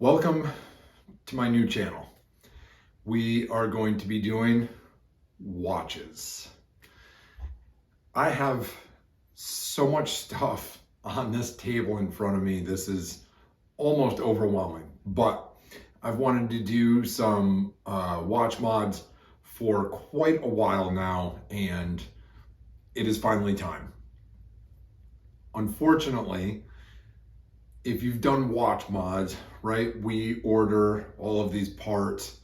Welcome to my new channel. We are going to be doing watches. I have so much stuff on this table in front of me. This is almost overwhelming, but I've wanted to do some watch mods for quite a while now, and it is finally time. Unfortunately, if you've done watch mods, right, we order all of these parts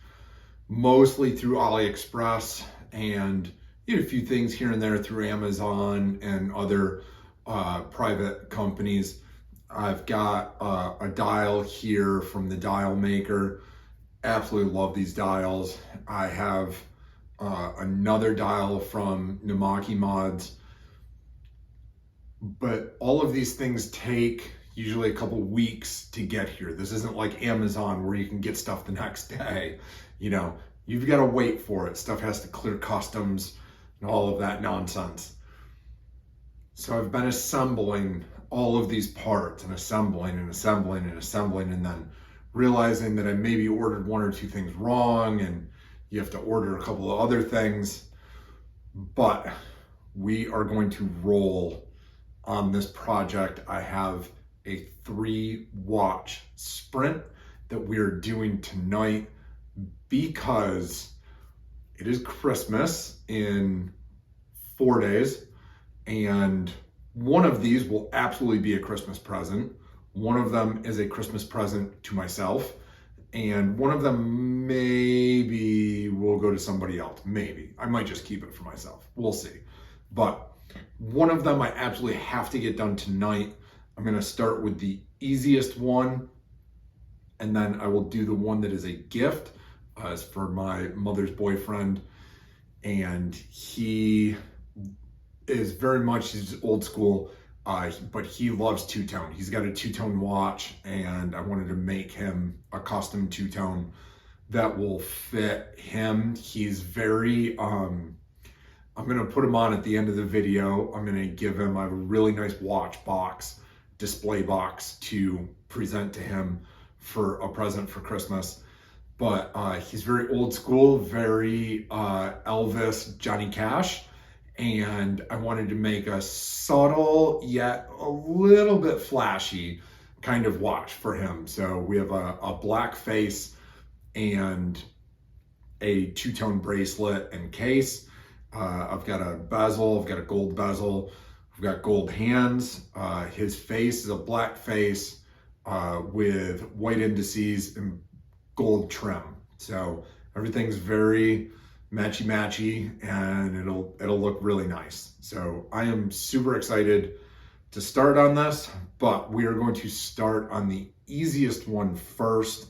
mostly through AliExpress and a few things here and there through Amazon and other private companies. I've got a dial here from the dial maker. Absolutely love these dials. I have another dial from Namaki Mods. But all of these things take usually a couple weeks to get here. This isn't like Amazon where you can get stuff the next day. You've got to wait for it. Stuff has to clear customs and all of that nonsense. So I've been assembling all of these parts and assembling, and then realizing that I maybe ordered one or two things wrong and you have to order a couple of other things. But we are going to roll on this project. I have a 3-watch sprint that we're doing tonight because it is Christmas in 4 days, and one of these will absolutely be a Christmas present. One of them is a Christmas present to myself, and one of them maybe will go to somebody else. Maybe. I might just keep it for myself. We'll see. But one of them I absolutely have to get done tonight. I'm going to start with the easiest one, and then I will do the one that is a gift. It's for my mother's boyfriend, and he is very much, he's old school, but he loves two-tone. He's got a two-tone watch, and I wanted to make him a custom two-tone that will fit him. He's very, I'm going to put him on at the end of the video. I'm going to give him a really nice watch box, display box to present to him for a present for Christmas. But he's very old school, very Elvis, Johnny Cash. And I wanted to make a subtle yet a little bit flashy kind of watch for him. So we have a black face and a two-tone bracelet and case. I've got a bezel, I've got a gold bezel, I've got gold hands. His face is a black face with white indices and gold trim. So everything's very matchy-matchy, and it'll look really nice. So I am super excited to start on this, but we are going to start on the easiest one first.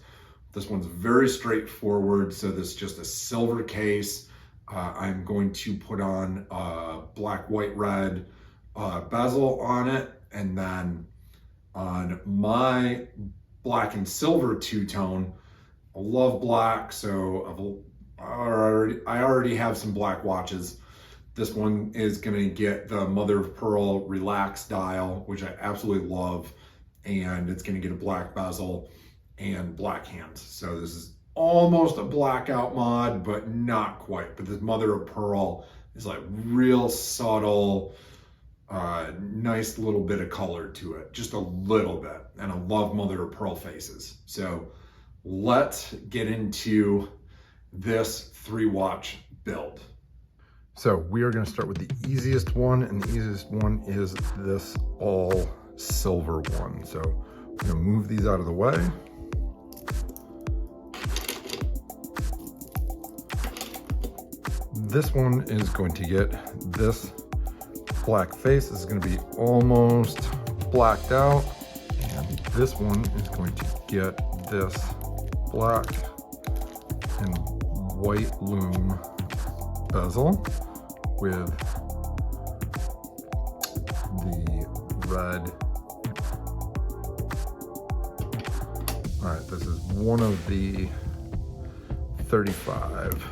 This one's very straightforward. So this is just a silver case. I'm going to put on a black, white, red bezel on it, and then on my black and silver two-tone, I love black, so I already have some black watches. This one is going to get the mother of pearl relaxed dial, which I absolutely love, and it's going to get a black bezel and black hands. So this is almost a blackout mod, but not quite. But this mother of pearl is like real subtle, nice little bit of color to it, just a little bit. And I love mother of pearl faces. So let's get into this 3-watch build. So we are going to start with the easiest one, and the easiest one is this all silver one. So I'm going to move these out of the way. This one is going to get this black face. This is going to be almost blacked out, and this one is going to get this black and white loom bezel with the red. All right, this is one of the 35.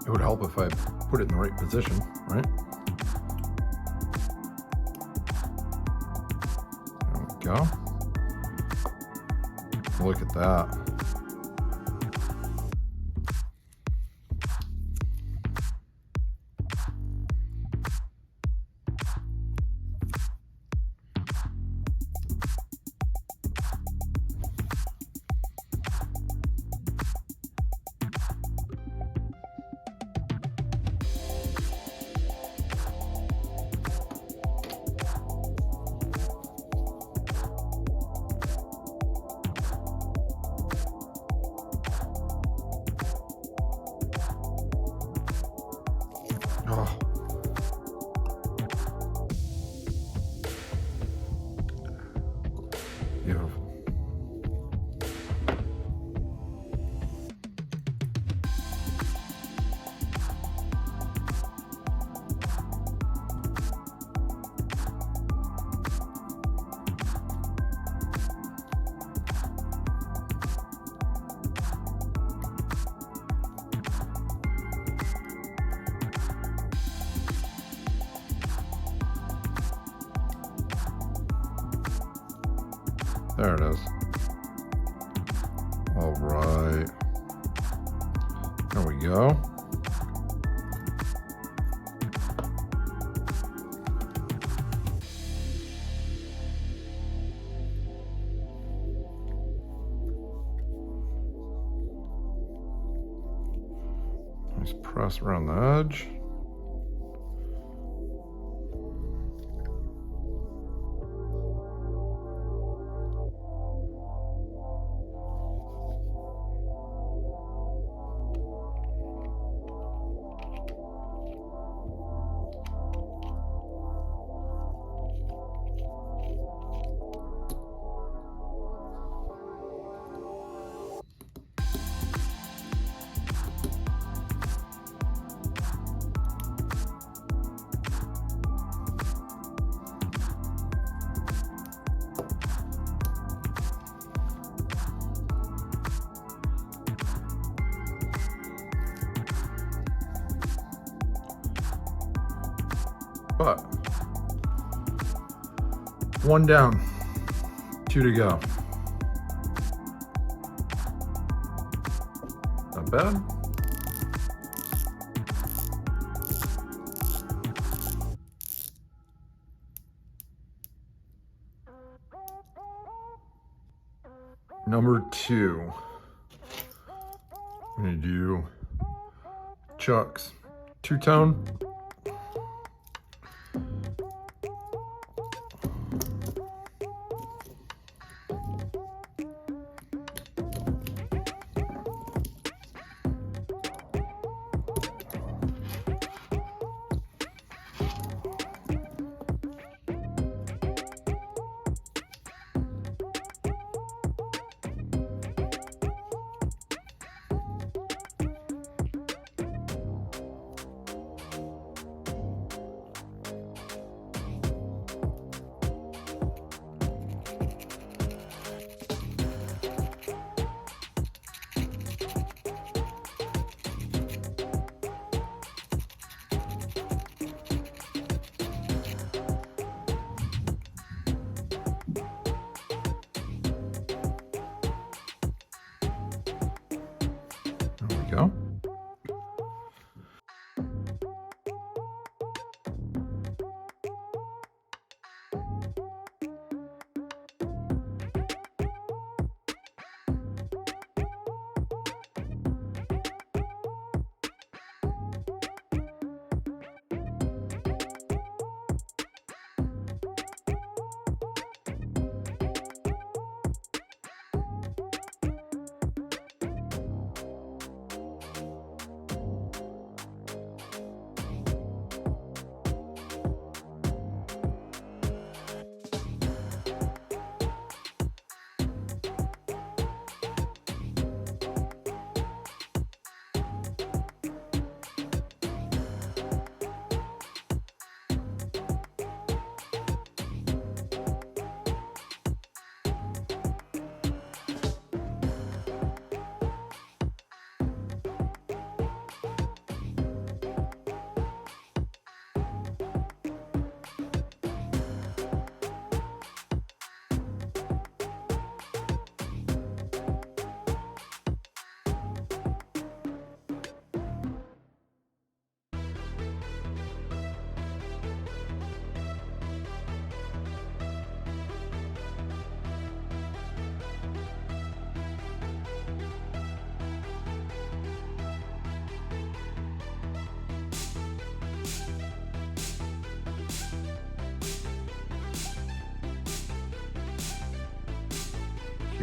It would help if I put it in the right position, right? There we go. Look at that. Oh. Beautiful. There it is. All right. There we go. Just press around the edge. But one down, 2 to go. Not bad. Number 2. I'm gonna do Chuck's two-tone.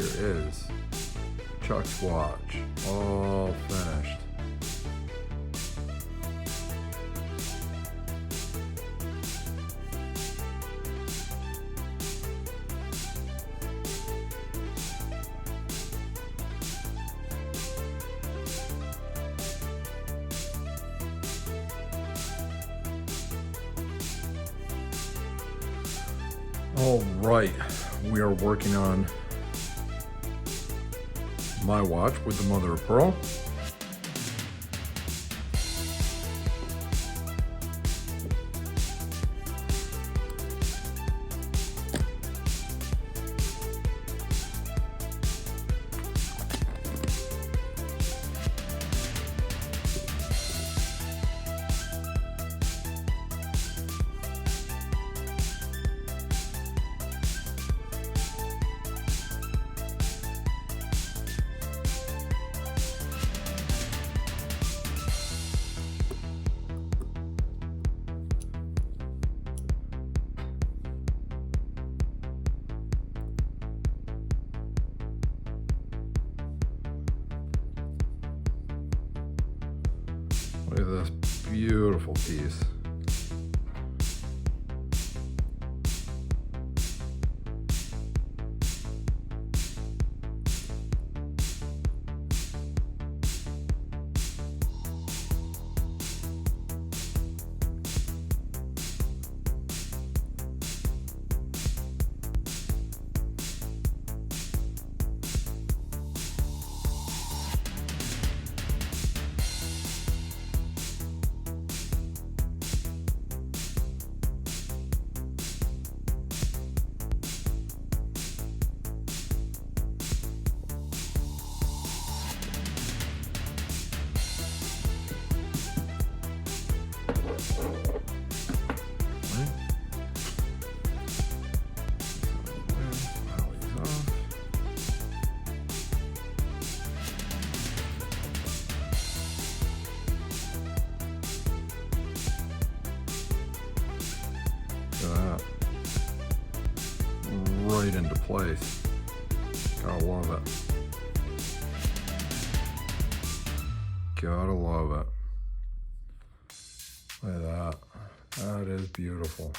here is Chuck's watch, all finished. All right, we are working on my watch with the mother of pearl. Look at this beautiful piece. Look at that. Right into place. Gotta love it. Gotta love it. Look at that. That is beautiful.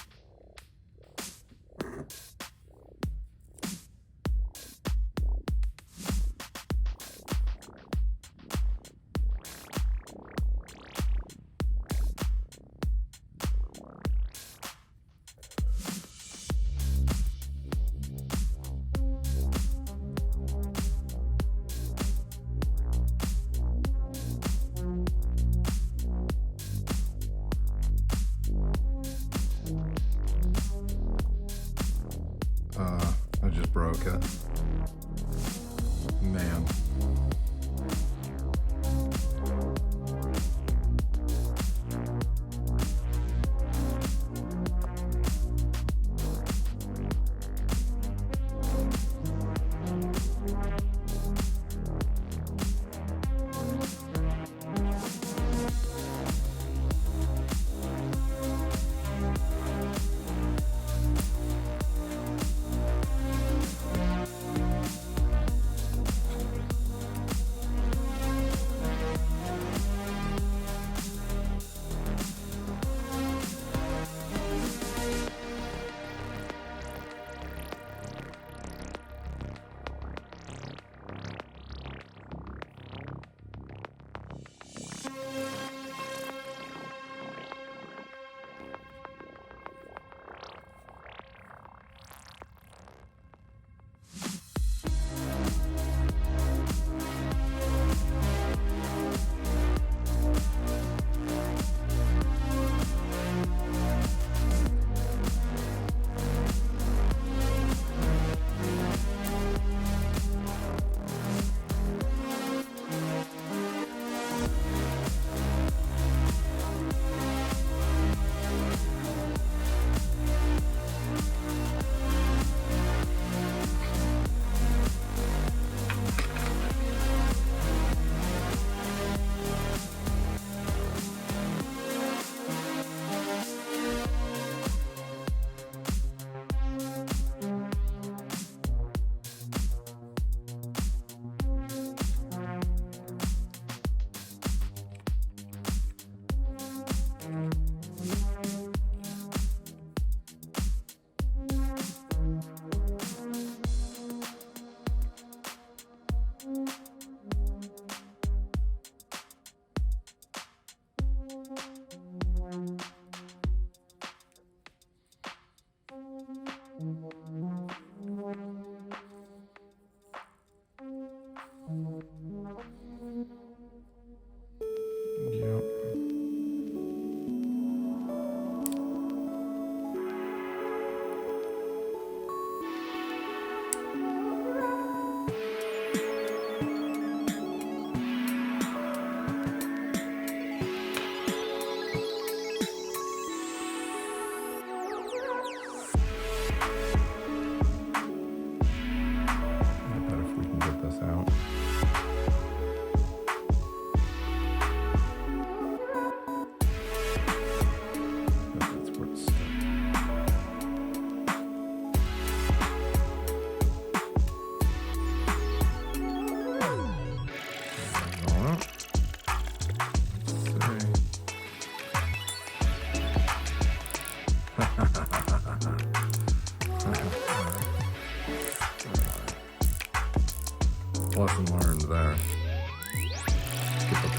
I just broke it. Man.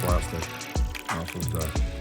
plastic off of the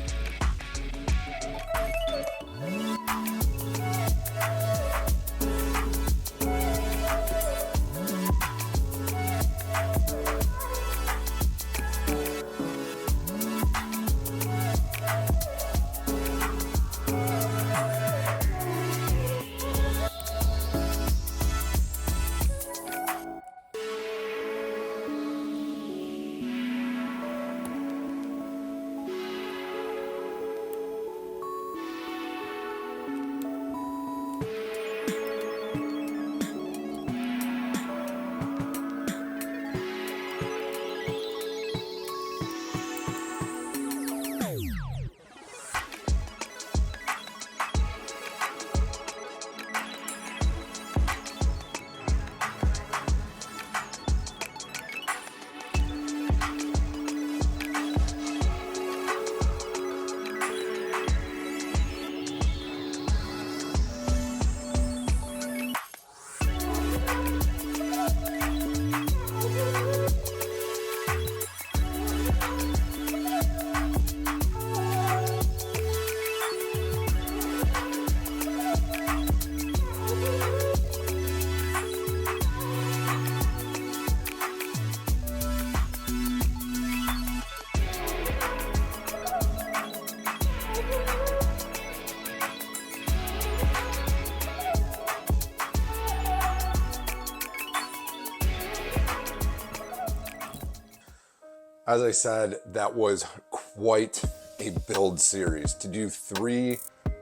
As I said, that was quite a build series. To do 3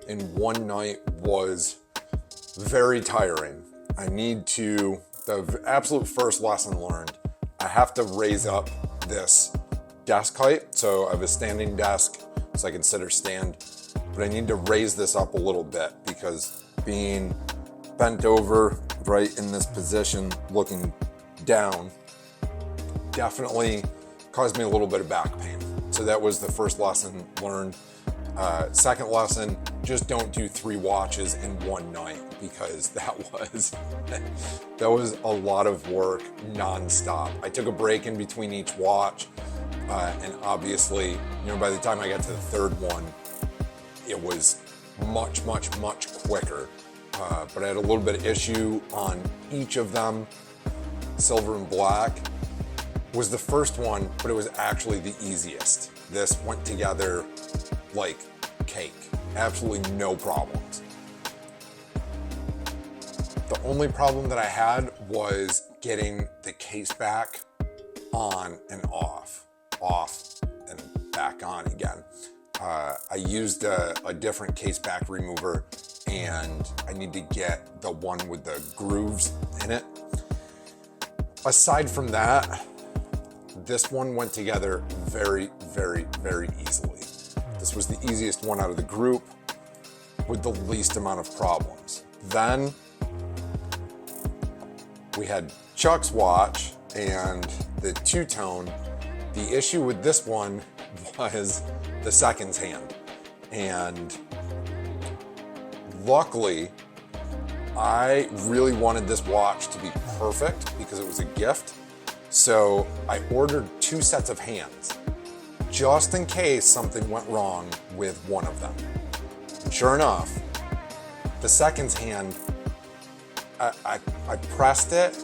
in one night was very tiring. The absolute first lesson learned, I have to raise up this desk height. So I have a standing desk, so I can sit or stand, but I need to raise this up a little bit because being bent over right in this position, looking down, definitely caused me a little bit of back pain. So that was the first lesson learned. Second lesson, just don't do 3 watches in one night because that was a lot of work nonstop. I took a break in between each watch, and obviously, by the time I got to the third one, it was much quicker. But I had a little bit of issue on each of them. Silver and black was the first one, but it was actually the easiest. This went together like cake. Absolutely no problems. The only problem that I had was getting the case back on and off and back on again. I used a different case back remover, and I need to get the one with the grooves in it. Aside from that, this one went together very easily. This was the easiest one out of the group with the least amount of problems. Then we had Chuck's watch and the two-tone. The issue with this one was the seconds hand. And luckily, I really wanted this watch to be perfect because it was a gift. So I ordered 2 sets of hands just in case something went wrong with one of them. And sure enough, the seconds hand, I pressed it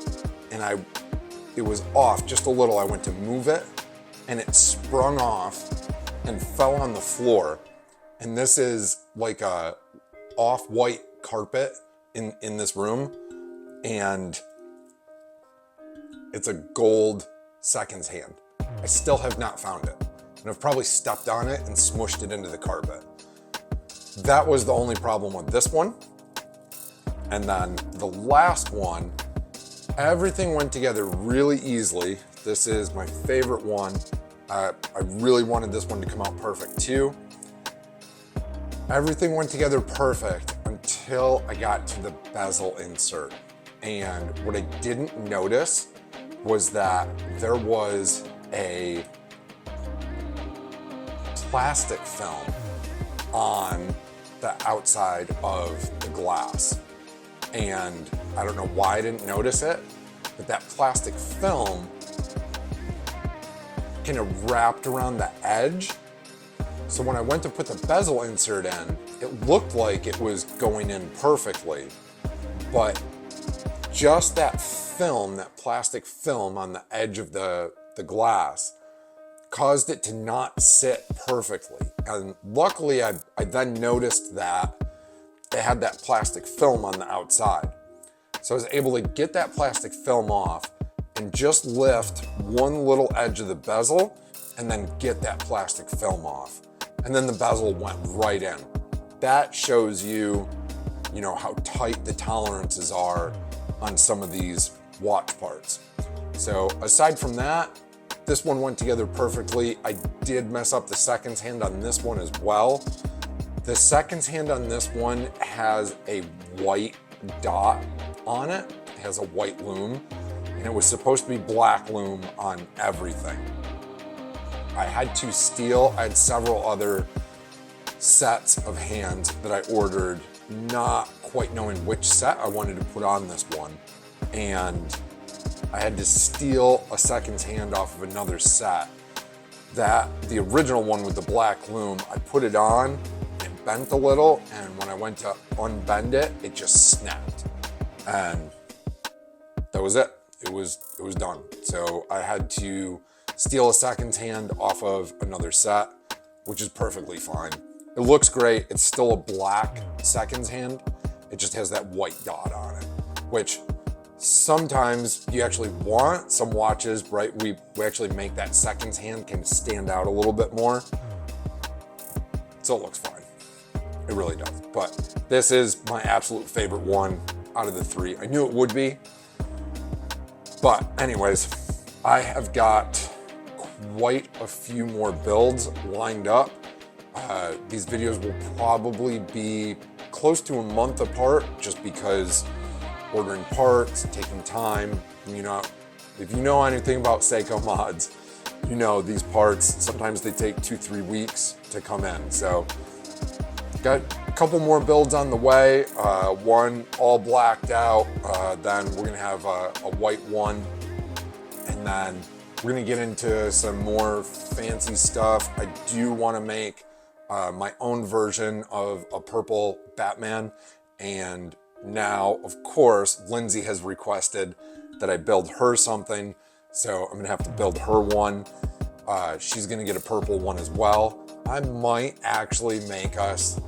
and it was off just a little. I went to move it and it sprung off and fell on the floor. And this is like a off-white carpet in this room, and it's a gold seconds hand. I still have not found it, and I've probably stepped on it and smushed it into the carpet. That was the only problem with this one. And then the last one, everything went together really easily. This is my favorite one. I really wanted this one to come out perfect too. Everything went together perfect until I got to the bezel insert. And what I didn't notice was that there was a plastic film on the outside of the glass. And I don't know why I didn't notice it, but that plastic film kind of wrapped around the edge. So when I went to put the bezel insert in, it looked like it was going in perfectly, but just that film, that plastic film on the edge of the glass caused it to not sit perfectly. And luckily I then noticed that it had that plastic film on the outside. So I was able to get that plastic film off and just lift one little edge of the bezel and then get that plastic film off. And then the bezel went right in. That shows you, how tight the tolerances are on some of these watch parts. So aside from that, this one went together perfectly. I did mess up the seconds hand on this one as well. The seconds hand on this one has a white dot on it. It has a white loom, and it was supposed to be black loom on everything. I had several other sets of hands that I ordered, not quite knowing which set I wanted to put on this one. And I had to steal a seconds hand off of another set. The original one with the black loom, I put it on, it bent a little, and when I went to unbend it, it just snapped. And that was it. It was done. So I had to steal a seconds hand off of another set, which is perfectly fine. It looks great. It's still a black seconds hand. It just has that white dot on it, which sometimes you actually want. Some watches, right? We actually make that seconds hand kind of stand out a little bit more. So it looks fine. It really does. But this is my absolute favorite one out of the three. I knew it would be. But anyways, I have got quite a few more builds lined up. These videos will probably be close to a month apart just because ordering parts, taking time. If you know anything about Seiko mods, these parts, sometimes they take 2-3 weeks to come in. So got a couple more builds on the way. One all blacked out, then we're gonna have a white one, and then we're gonna get into some more fancy stuff. I do wanna make my own version of a purple Batman, and now, of course, Lindsay has requested that I build her something, so I'm gonna have to build her one. She's gonna get a purple one as well. I might actually make us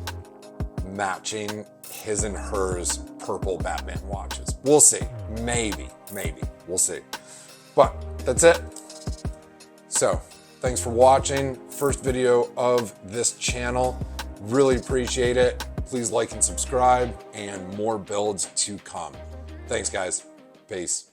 matching his and hers purple Batman watches. We'll see. Maybe. We'll see. But that's it. So, thanks for watching. First video of this channel. Really appreciate it. Please like and subscribe, and more builds to come. Thanks, guys. Peace.